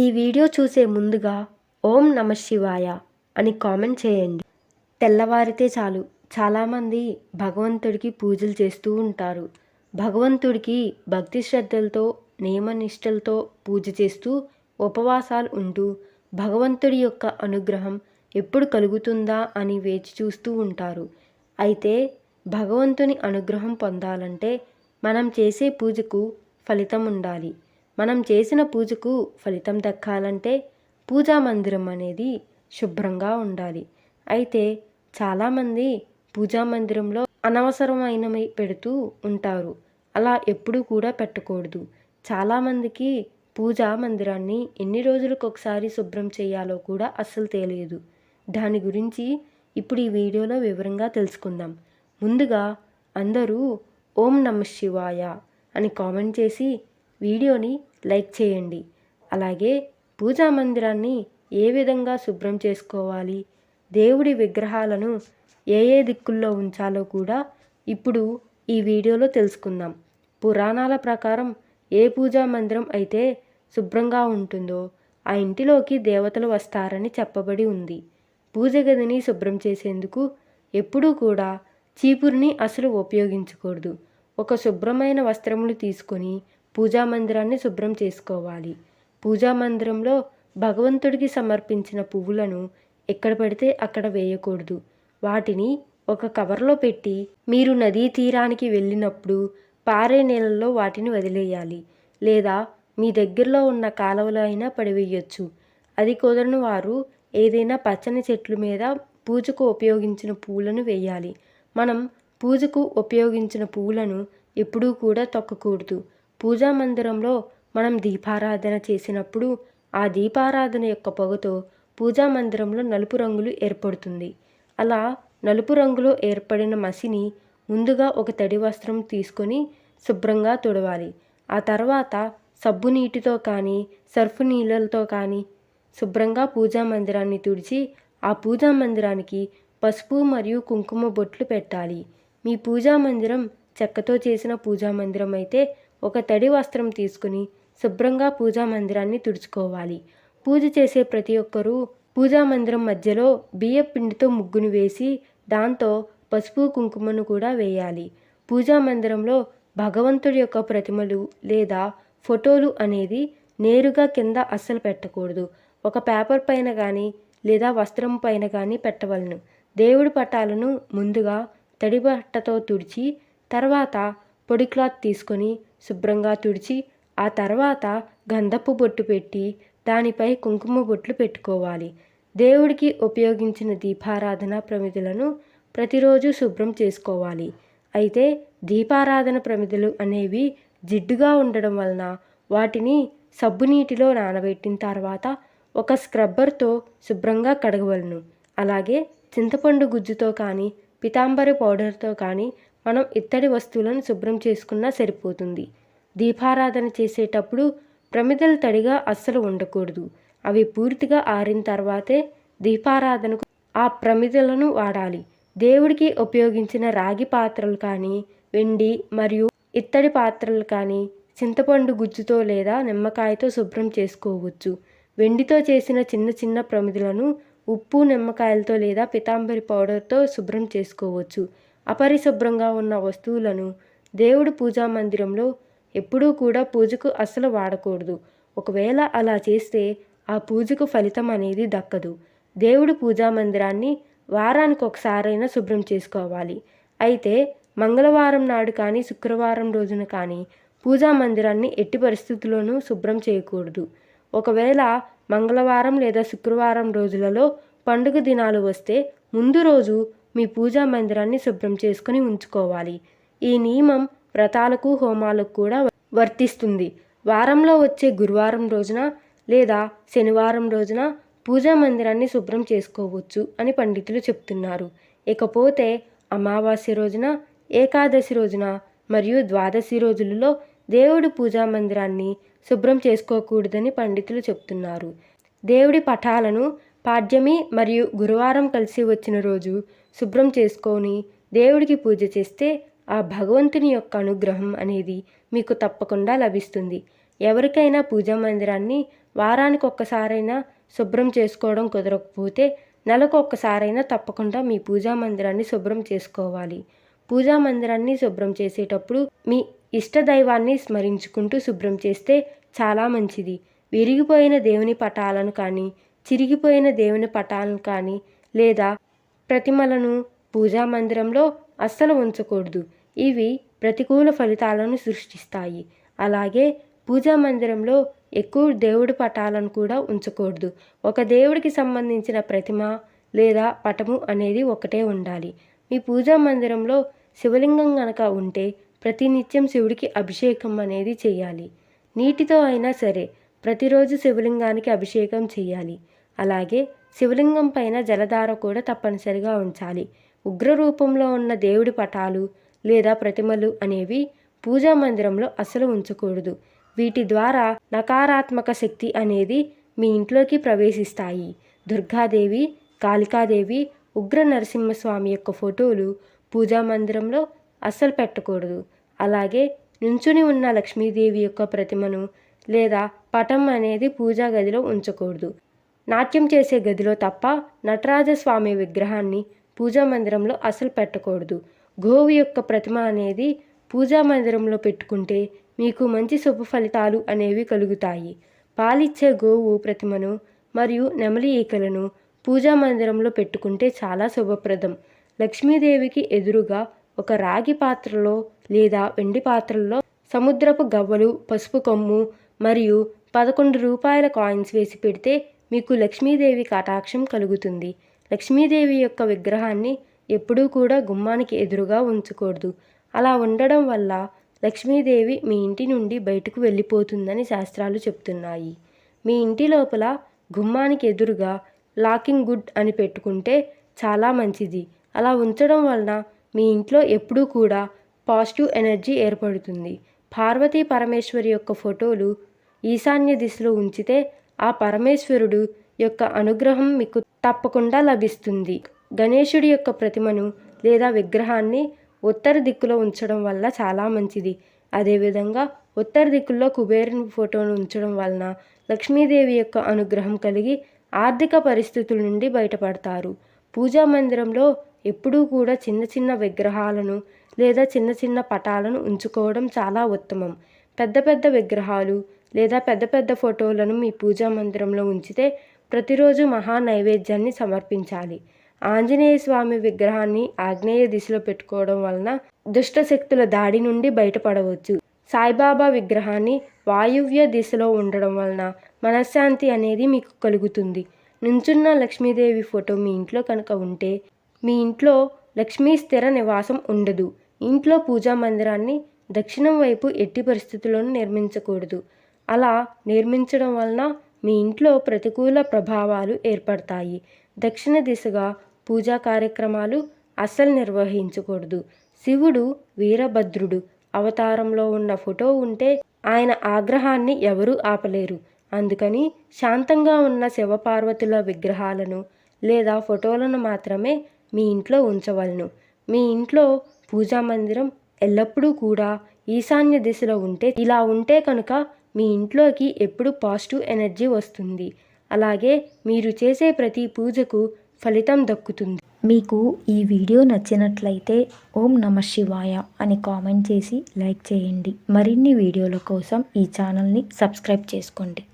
ఈ వీడియో చూసే ముందుగా ఓం నమః శివాయ అని కామెంట్ చేయండి. తెల్లవారితే చాలు చాలామంది భగవంతుడికి పూజలు చేస్తూ ఉంటారు. భగవంతుడికి భక్తి శ్రద్ధలతో నియమనిష్టలతో పూజ చేస్తూ ఉపవాసాలు ఉంటూ భగవంతుడి యొక్క అనుగ్రహం ఎప్పుడు కలుగుతుందా అని వేచి చూస్తూ ఉంటారు. అయితే భగవంతుని అనుగ్రహం పొందాలంటే మనం చేసే పూజకు ఫలితం ఉండాలి. మనం చేసిన పూజకు ఫలితం దక్కాలంటే పూజా మందిరం అనేది శుభ్రంగా ఉండాలి. అయితే చాలామంది పూజా మందిరంలో అనవసరమైనవి పెడుతూ ఉంటారు. అలా ఎప్పుడూ కూడా పెట్టకూడదు. చాలామందికి పూజా మందిరాన్ని ఎన్ని రోజులకు ఒకసారి శుభ్రం చేయాలో కూడా అస్సలు తెలియదు. దాని గురించి ఇప్పుడు ఈ వీడియోలో వివరంగా తెలుసుకుందాం. ముందుగా అందరూ ఓం నమః శివాయ అని కామెంట్ చేసి వీడియోని లైక్ చేయండి. అలాగే పూజా మందిరాన్ని ఏ విధంగా శుభ్రం చేసుకోవాలి, దేవుడి విగ్రహాలను ఏ ఏ దిక్కుల్లో ఉంచాలో కూడా ఇప్పుడు ఈ వీడియోలో తెలుసుకుందాం. పురాణాల ప్రకారం ఏ పూజా మందిరం అయితే శుభ్రంగా ఉంటుందో ఆ ఇంటిలోకి దేవతలు వస్తారని చెప్పబడి ఉంది. పూజ గదిని శుభ్రం చేసేందుకు ఎప్పుడూ కూడా చీపురుని అసలు ఉపయోగించకూడదు. ఒక శుభ్రమైన వస్త్రములు తీసుకొని పూజా మందిరాన్ని శుభ్రం చేసుకోవాలి. పూజా మందిరంలో భగవంతుడికి సమర్పించిన పువ్వులను ఎక్కడ పడితే అక్కడ వేయకూడదు. వాటిని ఒక కవర్లో పెట్టి మీరు నదీ తీరానికి వెళ్ళినప్పుడు పారే నీళ్ళల్లో వాటిని వదిలేయాలి. లేదా మీ దగ్గరలో ఉన్న కాలువలో అయినా పడివేయచ్చు. అది కుదరని వారు ఏదైనా పచ్చని చెట్ల మీద పూజకు ఉపయోగించిన పువ్వులను వేయాలి. మనం పూజకు ఉపయోగించిన పువ్వులను ఎప్పుడూ కూడా తొక్కకూడదు. పూజా మందిరంలో మనం దీపారాధన చేసినప్పుడు ఆ దీపారాధన యొక్క పొగతో పూజా మందిరంలో నలుపు రంగులు ఏర్పడుతుంది. అలా నలుపు రంగులో ఏర్పడిన మసిని ముందుగా ఒక తడి వస్త్రం తీసుకొని శుభ్రంగా తుడవాలి. ఆ తర్వాత సబ్బు నీటితో కానీ సర్ఫ్ నీళ్ళతో కానీ శుభ్రంగా పూజా మందిరాన్ని తుడిచి ఆ పూజా మందిరానికి పసుపు మరియు కుంకుమ బొట్లు పెట్టాలి. మీ పూజా మందిరం చెక్కతో చేసిన పూజా మందిరం అయితే ఒక తడి వస్త్రం తీసుకుని శుభ్రంగా పూజా మందిరాన్ని తుడుచుకోవాలి. పూజ చేసే ప్రతి ఒక్కరూ పూజా మందిరం మధ్యలో బియ్య పిండితో ముగ్గును వేసి దాంతో పసుపు కుంకుమను కూడా వేయాలి. పూజా మందిరంలో భగవంతుడి యొక్క ప్రతిమలు లేదా ఫోటోలు అనేది నేరుగా కింద అస్సలు పెట్టకూడదు. ఒక పేపర్ పైన కానీ లేదా వస్త్రం పైన కానీ పెట్టవలను. దేవుడి పటాలను ముందుగా తడి బట్టతో తుడిచి తర్వాత పొడి క్లాత్ తీసుకొని శుభ్రంగా తుడిచి ఆ తర్వాత గంధపు బొట్టు పెట్టి దానిపై కుంకుమ బొట్లు పెట్టుకోవాలి. దేవుడికి ఉపయోగించిన దీపారాధన ప్రమిదలను ప్రతిరోజు శుభ్రం చేసుకోవాలి. అయితే దీపారాధన ప్రమిదలు అనేవి జిడ్డుగా ఉండడం వలన వాటిని సబ్బు నీటిలో నానబెట్టిన తర్వాత ఒక స్క్రబ్బర్తో శుభ్రంగా కడగవలను. అలాగే చింతపండు గుజ్జుతో కానీ పితాంబరి పౌడర్తో కానీ మనం ఇత్తడి వస్తువులను శుభ్రం చేసుకున్నా సరిపోతుంది. దీపారాధన చేసేటప్పుడు ప్రమిదలు తడిగా అస్సలు ఉండకూడదు. అవి పూర్తిగా ఆరిన తర్వాతే దీపారాధనకు ఆ ప్రమిదలను వాడాలి. దేవుడికి ఉపయోగించిన రాగి పాత్రలు కానీ వెండి మరియు ఇత్తడి పాత్రలు కానీ చింతపండు గుజ్జుతో లేదా నిమ్మకాయతో శుభ్రం చేసుకోవచ్చు. వెండితో చేసిన చిన్న చిన్న ప్రమిదలను ఉప్పు నిమ్మకాయలతో లేదా పితాంబరి పౌడర్తో శుభ్రం చేసుకోవచ్చు. అపరిశుభ్రంగా ఉన్న వస్తువులను దేవుడి పూజా మందిరంలో ఎప్పుడూ కూడా పూజకు అస్సలు వాడకూడదు. ఒకవేళ అలా చేస్తే ఆ పూజకు ఫలితం అనేది దక్కదు. దేవుడి పూజా మందిరాన్ని వారానికి ఒకసారైనా శుభ్రం చేసుకోవాలి. అయితే మంగళవారం నాడు కానీ శుక్రవారం రోజున కానీ పూజా మందిరాన్ని ఎట్టి పరిస్థితుల్లోనూ శుభ్రం చేయకూడదు. ఒకవేళ మంగళవారం లేదా శుక్రవారం రోజులలో పండుగ దినాలు వస్తే ముందు రోజు మీ పూజా మందిరాన్ని శుభ్రం చేసుకుని ఉంచుకోవాలి. ఈ నియమం వ్రతాలకు హోమాలకు కూడా వర్తిస్తుంది. వారంలో వచ్చే గురువారం రోజున లేదా శనివారం రోజున పూజా మందిరాన్ని శుభ్రం చేసుకోవచ్చు అని పండితులు చెప్తున్నారు. ఇకపోతే అమావాస్య రోజున, ఏకాదశి రోజున మరియు ద్వాదశి రోజులలో దేవుడి పూజా మందిరాన్ని శుభ్రం చేసుకోకూడదని పండితులు చెప్తున్నారు. దేవుడి పటాలను పాడ్యమి మరియు గురువారం కలిసి వచ్చిన రోజు శుభ్రం చేసుకొని దేవుడికి పూజ చేస్తే ఆ భగవంతుని యొక్క అనుగ్రహం అనేది మీకు తప్పకుండా లభిస్తుంది. ఎవరికైనా పూజా మందిరాన్ని వారానికి ఒక్కసారైనా శుభ్రం చేసుకోవడం కుదరకపోతే నెలకు ఒక్కసారైనా తప్పకుండా మీ పూజా మందిరాన్ని శుభ్రం చేసుకోవాలి. పూజా మందిరాన్ని శుభ్రం చేసేటప్పుడు మీ ఇష్టదైవాన్ని స్మరించుకుంటూ శుభ్రం చేస్తే చాలా మంచిది. విరిగిపోయిన దేవుని పటాలను కానీ, చిరిగిపోయిన దేవుని పటాలను కానీ లేదా ప్రతిమలను పూజా మందిరంలో అస్సలు ఉంచకూడదు. ఇవి ప్రతికూల ఫలితాలను సృష్టిస్తాయి. అలాగే పూజా మందిరంలో ఎక్కువ దేవుడి పటాలను కూడా ఉంచకూడదు. ఒక దేవుడికి సంబంధించిన ప్రతిమ లేదా పటము అనేది ఒకటే ఉండాలి. మీ పూజా మందిరంలో శివలింగం గనక ఉంటే ప్రతినిత్యం శివుడికి అభిషేకం అనేది చేయాలి. నీటితో అయినా సరే ప్రతిరోజు శివలింగానికి అభిషేకం చేయాలి. అలాగే శివలింగం పైన జలధార కూడా తప్పనిసరిగా ఉంచాలి. ఉగ్ర రూపంలో ఉన్న దేవుడి పటాలు లేదా ప్రతిమలు అనేవి పూజా మందిరంలో అసలు ఉంచకూడదు. వీటి ద్వారా నకారాత్మక శక్తి అనేది మీ ఇంట్లోకి ప్రవేశిస్తాయి. దుర్గాదేవి, కాళికాదేవి, ఉగ్ర నరసింహస్వామి యొక్క ఫోటోలు పూజా మందిరంలో అస్సలు పెట్టకూడదు. అలాగే నుంచుని ఉన్న లక్ష్మీదేవి యొక్క ప్రతిమను లేదా పటం అనేది పూజా గదిలో ఉంచకూడదు. నాట్యం చేసే గదిలో తప్ప నటరాజస్వామి విగ్రహాన్ని పూజా మందిరంలో అసలు పెట్టకూడదు. గోవు యొక్క ప్రతిమ అనేది పూజా మందిరంలో పెట్టుకుంటే మీకు మంచి శుభ ఫలితాలు అనేవి కలుగుతాయి. పాలిచ్చే గోవు ప్రతిమను మరియు నెమలి ఈకలను పూజా మందిరంలో పెట్టుకుంటే చాలా శుభప్రదం. లక్ష్మీదేవికి ఎదురుగా ఒక రాగి పాత్రలో లేదా వెండి పాత్రల్లో సముద్రపు గవ్వలు, పసుపు కొమ్ము మరియు 11 రూపాయల కాయిన్స్ వేసి పెడితే మీకు లక్ష్మీదేవి కటాక్షం కలుగుతుంది. లక్ష్మీదేవి యొక్క విగ్రహాన్ని ఎప్పుడూ కూడా గుమ్మానికి ఎదురుగా ఉంచకూడదు. అలా ఉండడం వల్ల లక్ష్మీదేవి మీ ఇంటి నుండి బయటకు వెళ్ళిపోతుందని శాస్త్రాలు చెప్తున్నాయి. మీ ఇంటి లోపల గుమ్మానికి ఎదురుగా లాకింగ్ గుడ్ అని పెట్టుకుంటే చాలా మంచిది. అలా ఉంచడం వలన మీ ఇంట్లో ఎప్పుడూ కూడా పాజిటివ్ ఎనర్జీ ఏర్పడుతుంది. పార్వతీ పరమేశ్వరి యొక్క ఫోటోలు ఈశాన్య దిశలో ఉంచితే ఆ పరమేశ్వరుడు యొక్క అనుగ్రహం మీకు తప్పకుండా లభిస్తుంది. గణేశుడి యొక్క ప్రతిమను లేదా విగ్రహాన్ని ఉత్తర దిక్కులో ఉంచడం వల్ల చాలా మంచిది. అదేవిధంగా ఉత్తర దిక్కుల్లో కుబేరుని ఫోటోను ఉంచడం వలన లక్ష్మీదేవి యొక్క అనుగ్రహం కలిగి ఆర్థిక పరిస్థితుల నుండి బయటపడతారు. పూజా మందిరంలో ఎప్పుడూ కూడా చిన్న చిన్న విగ్రహాలను లేదా చిన్న చిన్న పటాలను ఉంచుకోవడం చాలా ఉత్తమం. పెద్ద పెద్ద విగ్రహాలు లేదా పెద్ద పెద్ద ఫోటోలను మీ పూజా మందిరంలో ఉంచితే ప్రతిరోజు మహా నైవేద్యాన్ని సమర్పించాలి. ఆంజనేయ స్వామి విగ్రహాన్ని ఆగ్నేయ దిశలో పెట్టుకోవడం వలన దుష్ట శక్తుల దాడి నుండి బయటపడవచ్చు. సాయిబాబా విగ్రహాన్ని వాయువ్య దిశలో ఉండడం వలన మనశ్శాంతి అనేది మీకు కలుగుతుంది. నుంచున్న లక్ష్మీదేవి ఫోటో మీ ఇంట్లో కనుక ఉంటే మీ ఇంట్లో లక్ష్మీ స్థిర నివాసం ఉండదు. ఇంట్లో పూజా మందిరాన్ని దక్షిణం వైపు ఎట్టి పరిస్థితుల్లోనూ నిర్మించకూడదు. అలా నిర్మించడం వలన మీ ఇంట్లో ప్రతికూల ప్రభావాలు ఏర్పడతాయి. దక్షిణ దిశగా పూజా కార్యక్రమాలు అస్సలు నిర్వహించకూడదు. శివుడు వీరభద్రుడు అవతారంలో ఉన్న ఫోటో ఉంటే ఆయన ఆగ్రహాన్ని ఎవరూ ఆపలేరు. అందుకని శాంతంగా ఉన్న శివపార్వతుల విగ్రహాలను లేదా ఫోటోలను మాత్రమే మీ ఇంట్లో ఉంచవలను. మీ ఇంట్లో పూజా మందిరం ఎల్లప్పుడూ కూడా ఈశాన్య దిశలో ఉంటే ఇలా ఉంటే కనుక మీ ఇంట్లోకి ఎప్పుడు పాజిటివ్ ఎనర్జీ వస్తుంది. అలాగే మీరు చేసే ప్రతి పూజకు ఫలితం దక్కుతుంది. మీకు ఈ వీడియో నచ్చినట్లయితే ఓం నమః శివాయ అని కామెంట్ చేసి లైక్ చేయండి. మరిన్ని వీడియోల కోసం ఈ ఛానల్ని సబ్స్క్రైబ్ చేసుకోండి.